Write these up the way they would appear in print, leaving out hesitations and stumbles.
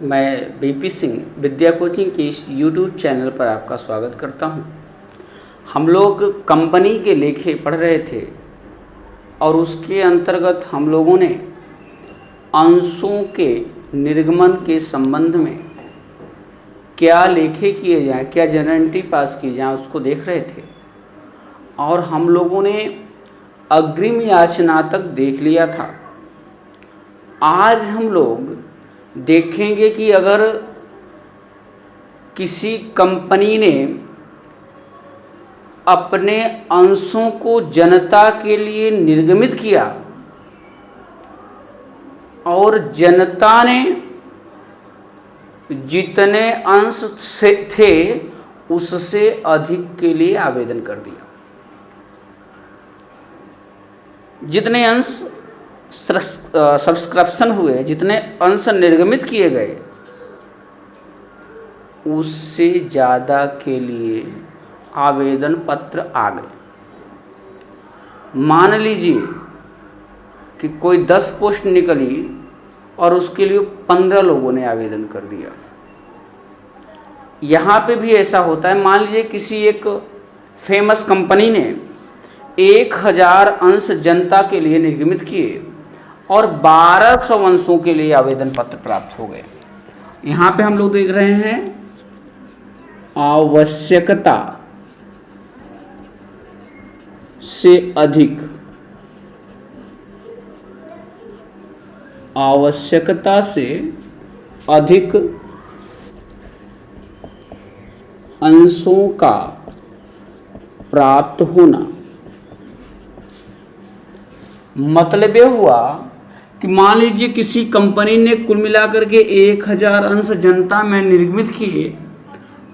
मैं बीपी सिंह विद्या कोचिंग के इस यूट्यूब चैनल पर आपका स्वागत करता हूं। हम लोग कंपनी के लेखे पढ़ रहे थे और उसके अंतर्गत हम लोगों ने अंशों के निर्गमन के संबंध में क्या लेखे किए जाएं, क्या जनरल पास की जाए उसको देख रहे थे और हम लोगों ने अग्रिम याचना तक देख लिया था। आज हम लोग देखेंगे कि अगर किसी कंपनी ने अपने अंशों को जनता के लिए निर्गमित किया और जनता ने जितने अंश से थे उससे अधिक के लिए आवेदन कर दिया। जितने अंश सब्सक्रिप्शन हुए, जितने अंश निर्गमित किए गए, उससे ज़्यादा के लिए आवेदन पत्र आ गए। मान लीजिए कि कोई 10 पोस्ट निकली और उसके लिए 15 लोगों ने आवेदन कर दिया। यहाँ पे भी ऐसा होता है। मान लीजिए किसी एक फेमस कंपनी ने 1000 अंश जनता के लिए निर्गमित किए और 1200 अंशों के लिए आवेदन पत्र प्राप्त हो गए। यहाँ पे हम लोग देख रहे हैं आवश्यकता से अधिक, आवश्यकता से अधिक अंशों का प्राप्त होना। मतलब यह हुआ कि मान लीजिए किसी कंपनी ने कुल मिलाकर के 1000 अंश जनता में निर्गमित किए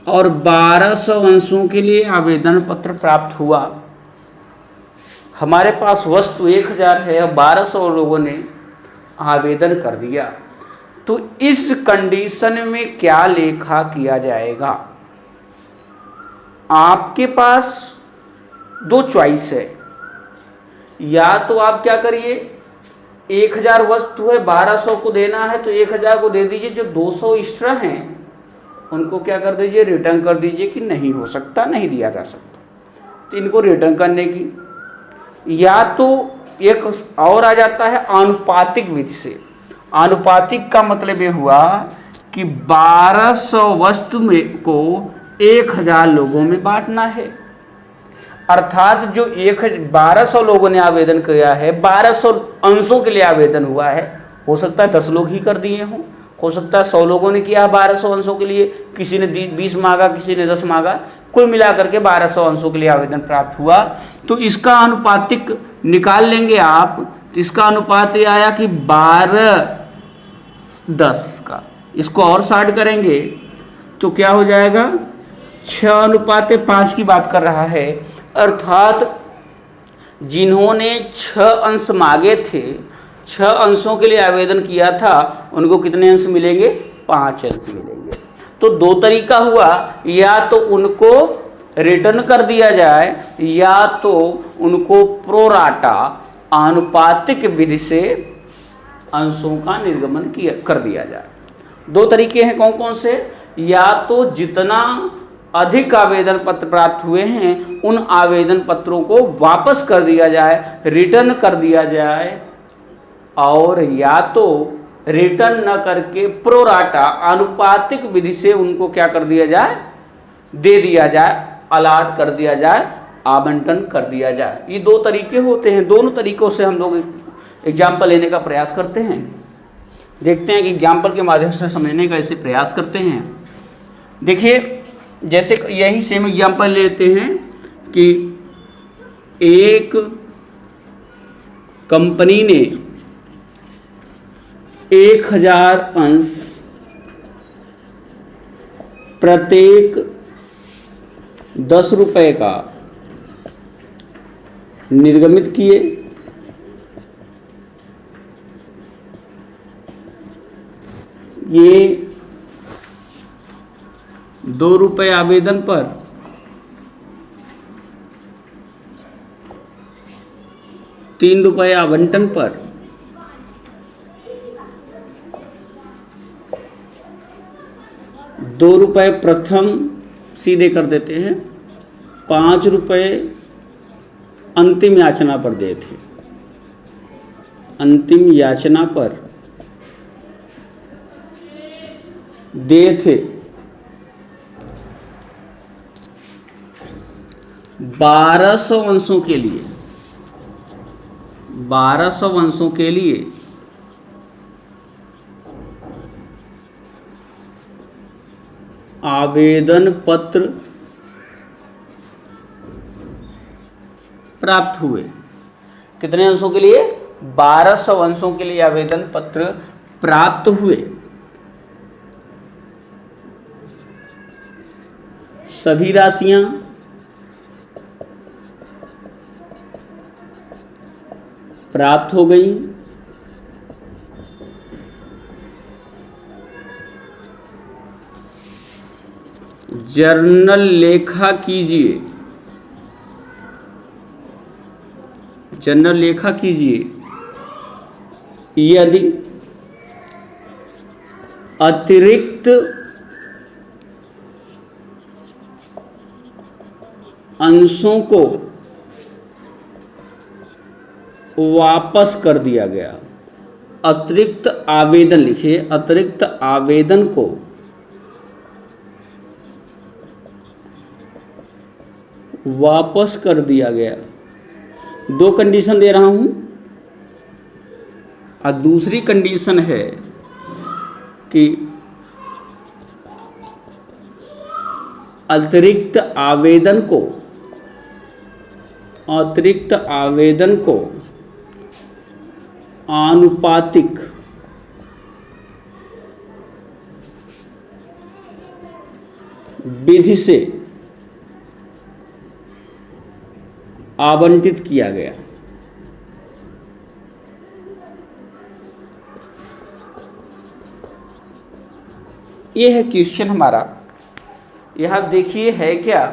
और 1200 अंशों के लिए आवेदन पत्र प्राप्त हुआ। हमारे पास वस्तु 1000 है और 1200 लोगों ने आवेदन कर दिया, तो इस कंडीशन में क्या लेखा किया जाएगा? आपके पास 2 चॉइस है। या तो आप क्या करिए, 1000 वस्तु है, 1200 को देना है तो 1000 को दे दीजिए। जो 200 एक्स्ट्रा हैं उनको क्या कर दीजिए, रिटर्न कर दीजिए कि नहीं हो सकता, नहीं दिया जा सकता, तो इनको रिटर्न करने की। या तो एक और आ जाता है आनुपातिक विधि से। आनुपातिक का मतलब ये हुआ कि 1200 वस्तु में को 1000 लोगों में बांटना है। अर्थात जो 1200 लोगों ने आवेदन किया है, 1200 अंशों के लिए आवेदन हुआ है। हो सकता है 10 लोग ही कर दिए हों, हो सकता है 100 लोगों ने किया 1200 अंशों के लिए, किसी ने 20 मांगा, किसी ने 10 मांगा, कुल मिलाकर के 1200 अंशों के लिए आवेदन प्राप्त हुआ। तो इसका अनुपातिक निकाल लेंगे आप, तो इसका अनुपात ये आया कि 12:10 का। इसको और शार्ट करेंगे तो क्या हो जाएगा, 6:5 की बात कर रहा है। अर्थात जिन्होंने 6 अंश मांगे थे, 6 अंशों के लिए आवेदन किया था, उनको कितने अंश मिलेंगे? 5 अंश मिलेंगे। तो 2 तरीका हुआ, या तो उनको रिटर्न कर दिया जाए या तो उनको प्रोराटा आनुपातिक विधि से अंशों का निर्गमन कर दिया जाए। 2 तरीके हैं। कौन कौन से? या तो जितना अधिक आवेदन पत्र प्राप्त हुए हैं उन आवेदन पत्रों को वापस कर दिया जाए, रिटर्न कर दिया जाए, और या तो रिटर्न न करके प्रोराटा आनुपातिक विधि से उनको क्या कर दिया जाए, दे दिया जाए, अलाट कर दिया जाए, आवंटन कर दिया जाए। ये 2 तरीके होते हैं। दोनों तरीकों से हम लोग एग्जाम्पल लेने का प्रयास करते हैं। देखते हैं कि एग्जाम्पल के माध्यम से समझने का ऐसे प्रयास करते हैं। देखिए, जैसे यही सेम एग्जाम्पल लेते हैं कि एक कंपनी ने 1000 अंश प्रत्येक 10 रुपए का निर्गमित किए। ये 2 रुपए आवेदन पर 3 रुपए आवंटन पर रुपये प्रथम सीधे कर देते हैं, 5 रुपये अंतिम याचना पर दिए थे। अंतिम याचना पर दिए थे 1200 अंशों के लिए, 1200 अंशों के लिए आवेदन पत्र प्राप्त हुए। कितने अंशों के लिए? 1200 अंशों के लिए आवेदन पत्र प्राप्त हुए। सभी राशियां प्राप्त हो गई। जर्नल लेखा कीजिए, जर्नल लेखा कीजिए यदि अतिरिक्त अंशों को वापस कर दिया गया। अतिरिक्त आवेदन लिखिए, अतिरिक्त आवेदन को वापस कर दिया गया। 2 कंडीशन दे रहा हूं और दूसरी कंडीशन है कि अतिरिक्त आवेदन को आनुपातिक विधि से आवंटित किया गया। यह है क्वेश्चन हमारा। यहां देखिए है क्या,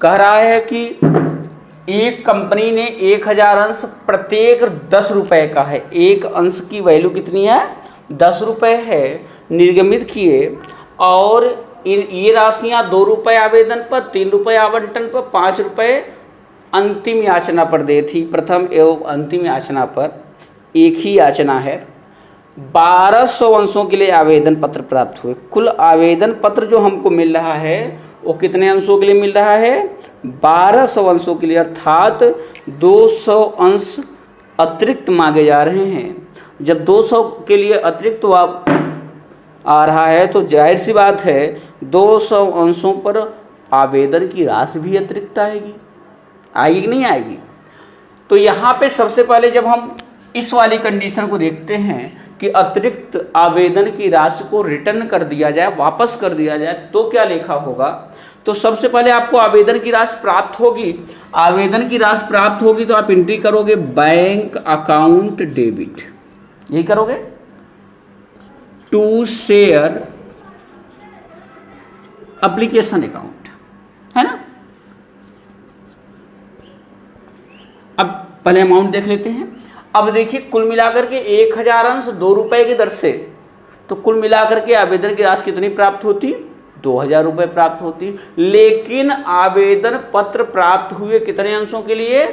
कह रहा है कि एक कंपनी ने 1000 अंश, प्रत्येक 10 रुपए का है। एक अंश की वैल्यू कितनी है? 10 रुपए है। निर्गमित किए और ये राशियां 2 रुपये आवेदन पर, 3 रुपये आवंटन पर, 5 रुपये अंतिम याचना पर दी थी। प्रथम एवं अंतिम याचना पर एक ही याचना है। 1200 अंशों के लिए आवेदन पत्र प्राप्त हुए। कुल आवेदन पत्र जो हमको मिल रहा है वो कितने अंशों के लिए मिल रहा है? 1200 अंशों के लिए, अर्थात 200 अंश अतिरिक्त मांगे जा रहे हैं। जब 200 के लिए अतिरिक्त आ रहा है तो जाहिर सी बात है 200 अंशों पर आवेदन की राशि भी अतिरिक्त आएगी। आएगी कि नहीं आएगी? तो यहाँ पे सबसे पहले जब हम इस वाली कंडीशन को देखते हैं कि अतिरिक्त आवेदन की राशि को रिटर्न कर दिया जाए, वापस कर दिया जाए, तो क्या लेखा होगा? तो सबसे पहले आपको आवेदन की राशि प्राप्त होगी। आवेदन की राशि प्राप्त होगी तो आप एंट्री करोगे बैंक अकाउंट डेबिट, यही करोगे, टू शेयर एप्लीकेशन अकाउंट, है ना। अब पहले अमाउंट देख लेते हैं। अब देखिए कुल मिलाकर के 1000 अंश 2 रुपए की दर से, तो कुल मिलाकर के आवेदन की राशि कितनी प्राप्त होती? 2000 रुपये प्राप्त होती। लेकिन आवेदन पत्र प्राप्त हुए कितने अंशों के लिए?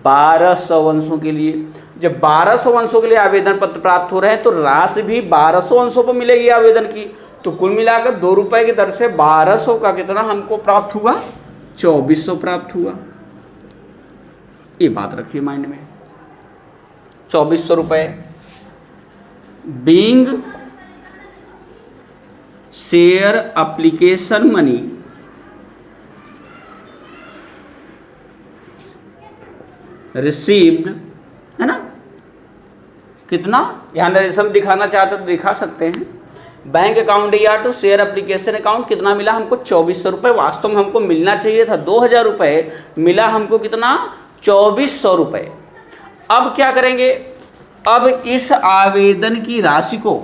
1200 अंशों के लिए। जब 1200 अंशों के लिए आवेदन पत्र प्राप्त हो रहे हैं तो राशि भी 1200 अंशों पर मिलेगी आवेदन की। तो कुल मिलाकर 2 रुपए की दर से 1200 का कितना हमको प्राप्त हुआ? 2400 प्राप्त हुआ। ये बात रखिए माइंड में, 2400 रुपये being share application money received, है ना। कितना यहाँ नरेशन दिखाना चाहते तो दिखा सकते हैं। बैंक अकाउंट या टू शेयर एप्लीकेशन अकाउंट कितना मिला हमको? 2400 रुपये। वास्तव में हमको मिलना चाहिए था 2000 रुपये, मिला हमको कितना? 2400 रुपये। अब क्या करेंगे? अब इस आवेदन की राशि को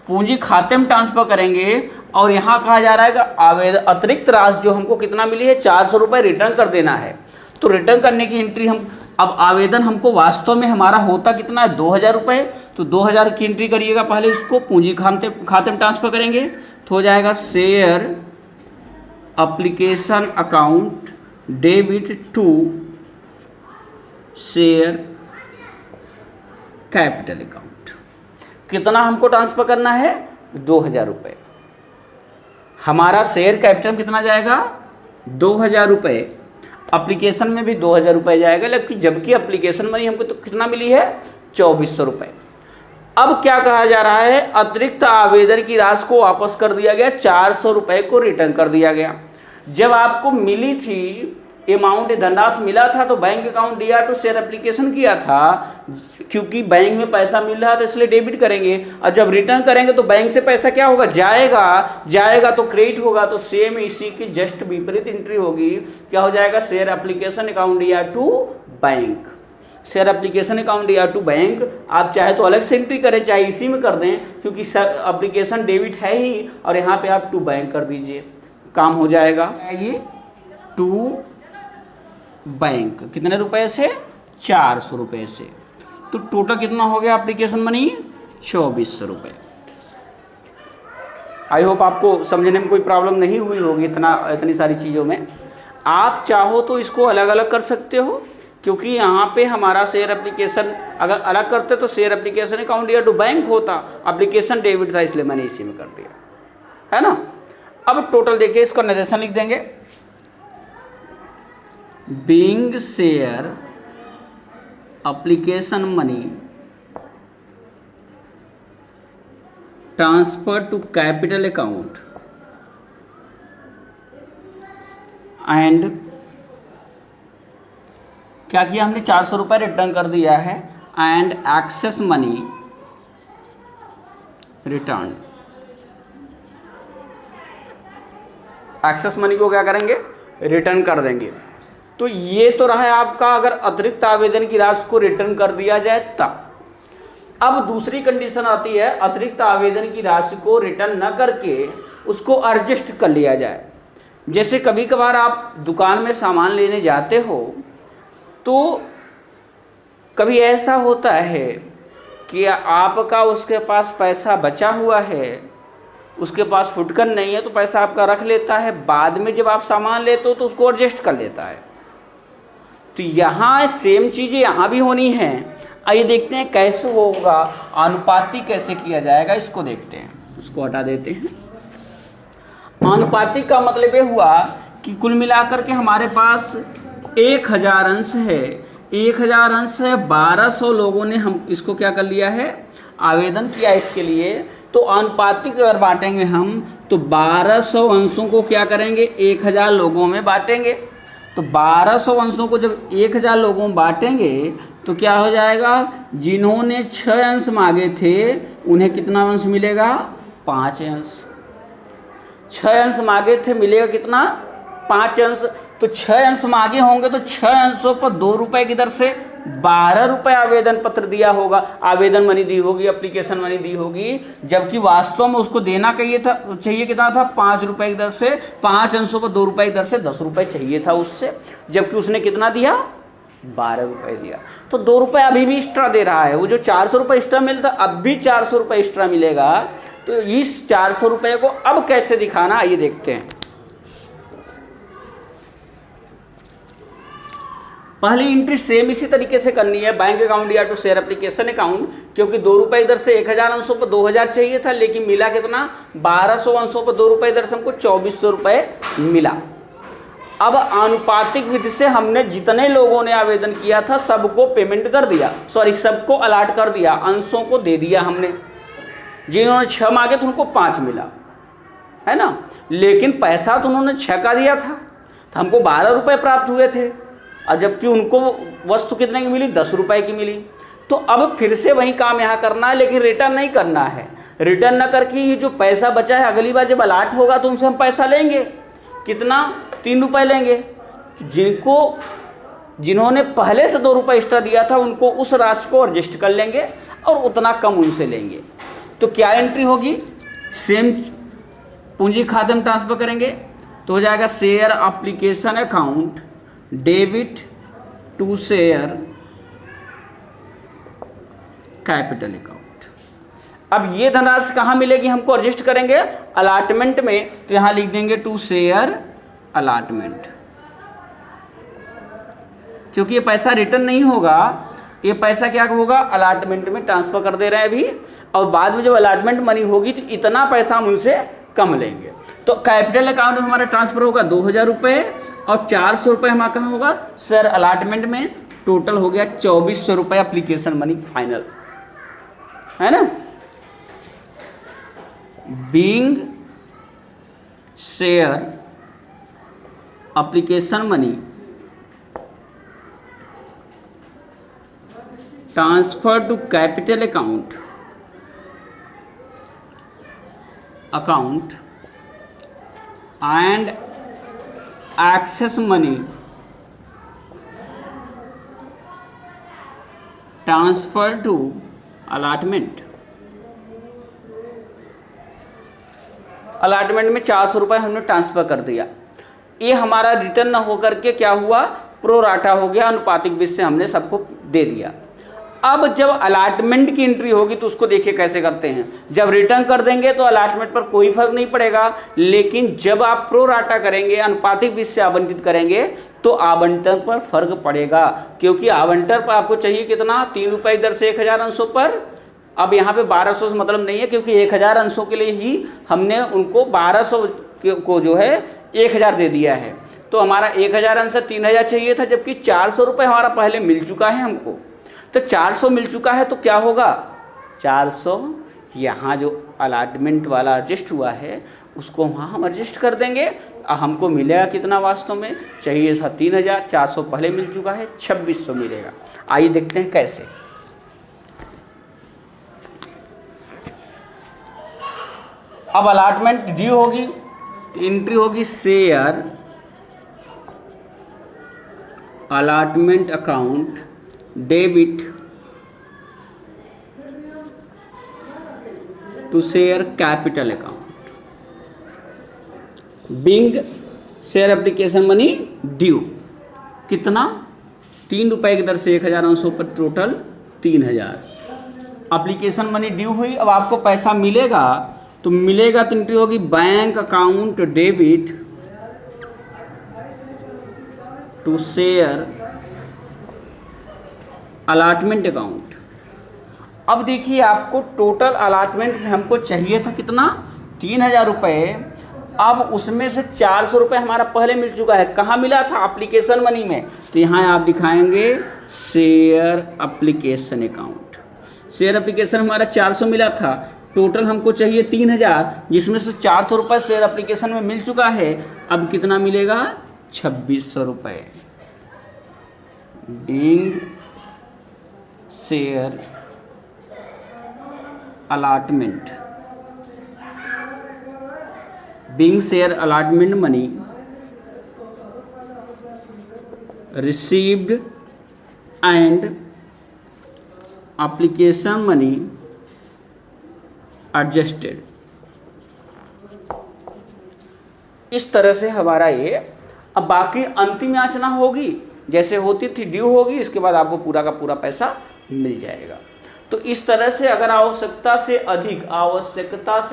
पूंजी खाते में ट्रांसफर करेंगे और यहाँ कहा जा रहा है कि आवेदन अतिरिक्त राशि जो हमको कितना मिली है? 400 रुपये रिटर्न कर देना है। तो रिटर्न करने की एंट्री हम, अब आवेदन हमको वास्तव में हमारा होता कितना है? 2000 रुपये। तो 2000 की एंट्री करिएगा, पहले इसको पूंजी खाते में ट्रांसफर करेंगे तो हो जाएगा share application account debit to share capital account. कितना हमको ट्रांसफर करना है? 2000 रुपये। हमारा शेयर कैपिटल कितना जाएगा? 2000 रुपये। एप्लीकेशन में भी 2000 रुपये जाएगा, लेकिन जबकि एप्लीकेशन मनी हमको तो कितना मिली है? 2400 रुपये। अब क्या कहा जा रहा है? अतिरिक्त आवेदन की राशि को वापस कर दिया गया, 400 रुपये को रिटर्न कर दिया गया। जब आपको मिली थी अमाउंट, धनराशि मिला था, तो बैंक अकाउंट दिया तो शेयर एप्लीकेशन किया था, क्योंकि बैंक में पैसा मिल रहा था इसलिए डेबिट करेंगे, और जब रिटर्न करेंगे तो बैंक से पैसा क्या होगा? जाएगा तो क्रेडिट होगा। तो सेम इसी की जस्ट विपरीत एंट्री होगी। क्या हो जाएगा? शेयर एप्लीकेशन अकाउंट दिया to bank. Share application account दिया टू बैंक। आप चाहे तो अलग से एंट्री करें, चाहे इसी में कर दें, क्योंकि एप्लीकेशन डेबिट है ही, और यहाँ पे आप टू बैंक कर दीजिए, काम हो जाएगा। ये टू बैंक कितने रुपए से? 400 रुपये से। तो टोटल कितना हो गया एप्लीकेशन मनी? 2400 रुपये। आई होप आपको समझने में कोई प्रॉब्लम नहीं हुई होगी इतनी सारी चीज़ों में। आप चाहो तो इसको अलग अलग कर सकते हो, क्योंकि यहाँ पे हमारा शेयर एप्लीकेशन अगर अलग करते तो शेयर एप्लीकेशन अकाउंट दिया टू बैंक होता, एप्लीकेशन डेबिट था, इसलिए मैंने इसी में कर दिया, है ना। अब टोटल देखिए, इसका नरेशन लिख देंगे। Being share application money transfer to capital account and क्या किया हमने? 400 रुपये रिटर्न कर दिया है, and excess money return. Excess money को क्या करेंगे? रिटर्न कर देंगे। तो ये तो रहा है आपका, अगर अतिरिक्त आवेदन की राशि को रिटर्न कर दिया जाए तब। अब दूसरी कंडीशन आती है, अतिरिक्त आवेदन की राशि को रिटर्न न करके उसको एडजस्ट कर लिया जाए। जैसे कभी कभार आप दुकान में सामान लेने जाते हो, तो कभी ऐसा होता है कि आपका उसके पास पैसा बचा हुआ है, उसके पास फुटकर नहीं है, तो पैसा आपका रख लेता है, बाद में जब आप सामान लेते हो तो उसको एडजस्ट कर लेता है। तो यहाँ सेम चीज़ें यहाँ भी होनी है। आइए देखते हैं कैसे होगा, अनुपातिक कैसे किया जाएगा, इसको देखते हैं। इसको हटा देते हैं। अनुपातिक का मतलब ये हुआ कि कुल मिलाकर के हमारे पास 1000 अंश है, 1000 अंश है, 1200 लोगों ने हम इसको क्या कर लिया है? आवेदन किया इसके लिए। तो अनुपातिक अगर बांटेंगे हम, तो 1200 अंशों को क्या करेंगे? 1000 लोगों में बांटेंगे। तो 1200 अंशों को जब 1000 लोगों में बांटेंगे तो क्या हो जाएगा? जिन्होंने 6 अंश मांगे थे उन्हें कितना अंश मिलेगा? 5 अंश। 6 अंश मांगे थे, मिलेगा कितना? 5 अंश। तो 6 अंश मांगे होंगे तो 6 अंशों पर 2 रुपये की दर से 12 रुपये आवेदन पत्र दिया होगा, आवेदन मनी दी होगी, एप्लीकेशन मनी दी होगी, जबकि वास्तव में उसको देना चाहिए कितना था? 5 रुपये की दर से। 5 अंशों पर 2 रुपये की दर से 10 रुपये चाहिए था उससे, जबकि उसने कितना दिया? 12 रुपये दिया। तो 2 रुपये अभी भी एक्स्ट्रा दे रहा है। वो जो 400 रुपये एक्स्ट्रा मिलता, अब भी 400 रुपये एक्स्ट्रा मिलेगा। तो इस 400 रुपये को अब कैसे दिखाना, आइए देखते हैं। पहली एंट्री सेम इसी तरीके से करनी है, बैंक अकाउंट या टू शेयर एप्लीकेशन अकाउंट, क्योंकि 2 रुपये इधर से 1000 अंशों पर 2000 चाहिए था, लेकिन मिला कितना? 1200 अंशों पर 2 रुपये इधर से हमको 2400 रुपये मिला। अब आनुपातिक विधि से हमने जितने लोगों ने आवेदन किया था सबको पेमेंट कर दिया, सबको अलाट कर दिया, अंशों को दे दिया हमने। जिन्होंने 6 मांगे थे उनको 5 मिला, है ना। लेकिन पैसा तो उन्होंने 6 का दिया था, तो हमको 12 रुपये प्राप्त हुए थे, और जबकि उनको वस्तु कितने की मिली? 10 रुपये की मिली। तो अब फिर से वही काम यहाँ करना है, लेकिन रिटर्न नहीं करना है। रिटर्न न करके ये जो पैसा बचा है अगली बार जब अलाट होगा तो उनसे हम पैसा लेंगे। कितना? 3 रुपये लेंगे। जिन्होंने पहले से 2 रुपये एक्स्ट्रा दिया था उनको उस राशि को एडजस्ट कर लेंगे और उतना कम उनसे लेंगे। तो क्या एंट्री होगी? सेम पूंजी खाते में ट्रांसफर करेंगे तो हो जाएगा share application account debit to share capital account. अब ये धनराशि कहाँ मिलेगी, हमको एडजस्ट करेंगे अलाटमेंट में, तो यहाँ लिख देंगे टू शेयर अलाटमेंट, क्योंकि ये पैसा रिटर्न नहीं होगा, ये पैसा क्या होगा अलाटमेंट में ट्रांसफर कर दे रहे हैं अभी, और बाद में जब अलाटमेंट मनी होगी तो इतना पैसा हम उनसे कम लेंगे। तो कैपिटल अकाउंट में हमारा ट्रांसफर होगा 2000 रुपये और 400 रुपये हमारा कहाँ होगा शेयर अलाटमेंट में, टोटल हो गया 2400 रुपये एप्लीकेशन मनी फाइनल, है ना। Being share application money transfer to capital account and excess money transfer to allotment. Allotment में 400 रुपये हमने ट्रांसफर कर दिया, ये हमारा रिटर्न न होकर के क्या हुआ प्रो राटा हो गया, अनुपातिक विधि से हमने सबको दे दिया। अब जब अलाटमेंट की एंट्री होगी तो उसको देखिए कैसे करते हैं। जब रिटर्न कर देंगे तो अलाटमेंट पर कोई फर्क नहीं पड़ेगा, लेकिन जब आप प्रो राटा करेंगे अनुपातिक विधि से आवंटित करेंगे तो आवंटन पर फर्क पड़ेगा, क्योंकि आवंटन पर आपको चाहिए कितना 3 रुपये की दर से 1000 अंशों पर। अब यहाँ पे 1200 से मतलब नहीं है, क्योंकि 1000 अंशों के लिए ही हमने उनको 1200 को जो है 1000 दे दिया है, तो हमारा 1000 अंश 3000 चाहिए था, जबकि 400 रुपये हमारा पहले मिल चुका है हमको। तो 400 मिल चुका है तो क्या होगा 400 यहाँ जो अलाटमेंट वाला एडजस्ट हुआ है उसको वहाँ हम एडजस्ट कर देंगे। हमको मिलेगा कितना वास्तव में चाहिए था 3000, 400 पहले मिल चुका है 2600 मिलेगा। आइए देखते हैं कैसे। अब अलाटमेंट ड्यू होगी तो एंट्री होगी share allotment account debit to share capital account. Being share application money due कितना 3 रुपये की दर से 1000 अंशों पर टोटल 3000 एप्लीकेशन मनी ड्यू हुई। अब आपको पैसा मिलेगा तो एंट्री होगी bank account debit to share allotment account. अब देखिए आपको टोटल अलाटमेंट में हमको चाहिए था कितना 3000 रुपये, अब उसमें से 400 रुपये हमारा पहले मिल चुका है। कहाँ मिला था एप्लीकेशन मनी में, तो यहाँ आप दिखाएंगे share application account. Share application हमारा 400 मिला था, टोटल हमको चाहिए 3000, जिसमें से 400 रुपये शेयर एप्लीकेशन में मिल चुका है। अब कितना मिलेगा 2600 रुपये। Being share allotment money received and application money adjusted. इस तरह से हमारा ये, अब बाकी अंतिम याचना होगी जैसे होती थी ड्यू होगी, इसके बाद आपको पूरा का पूरा पैसा मिल जाएगा। तो इस तरह से अगर आवश्यकता से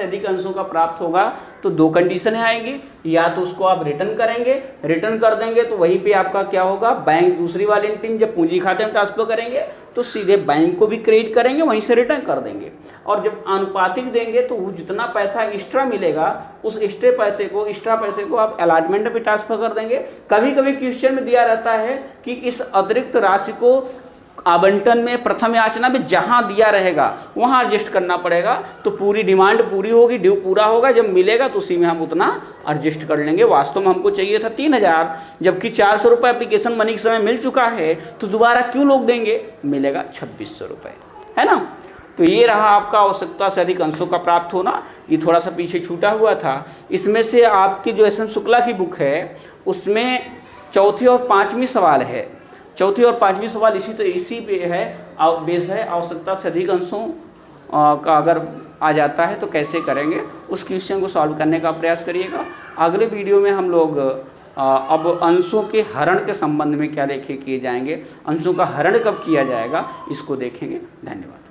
अधिक अंशों का प्राप्त होगा तो 2 कंडीशनें आएंगी, या तो उसको आप रिटर्न करेंगे, रिटर्न कर देंगे तो वहीं पे आपका क्या होगा बैंक दूसरी वाली टीम जब पूंजी खाते में ट्रांसफर करेंगे तो सीधे बैंक को भी क्रेडिट करेंगे, वहीं से रिटर्न कर देंगे। और जब अनुपातिक देंगे तो वो जितना पैसा एक्स्ट्रा मिलेगा उस एक्स्ट्रा पैसे को आप अलाटमेंट पे ट्रांसफर कर देंगे। कभी कभी क्वेश्चन में दिया रहता है कि इस अतिरिक्त राशि को आवंटन में प्रथम याचना में जहां दिया रहेगा वहां एडजस्ट करना पड़ेगा, तो पूरी डिमांड पूरी होगी, ड्यू पूरा होगा, जब मिलेगा तो उसी में हम उतना एडजस्ट कर लेंगे। वास्तव में हमको चाहिए था 3000, जबकि 400 रुपये एप्लीकेशन मनी के समय मिल चुका है, तो दोबारा क्यों लोग देंगे, मिलेगा 2600 रुपये, है ना। तो ये रहा आपका आवश्यकता से अधिक अंशों का प्राप्त होना। ये थोड़ा सा पीछे छूटा हुआ था। इसमें से आपकी जो एस एम शुक्ला की बुक है उसमें चौथी और पाँचवीं सवाल है, चौथी और पाँचवीं सवाल इसी पे है, बेस है। आवश्यकता से अधिक अंशों का अगर आ जाता है तो कैसे करेंगे, उस क्वेश्चन को सॉल्व करने का प्रयास करिएगा। अगले वीडियो में हम लोग अब अंशों के हरण के संबंध में क्या देखे किए जाएंगे, अंशों का हरण कब किया जाएगा इसको देखेंगे। धन्यवाद।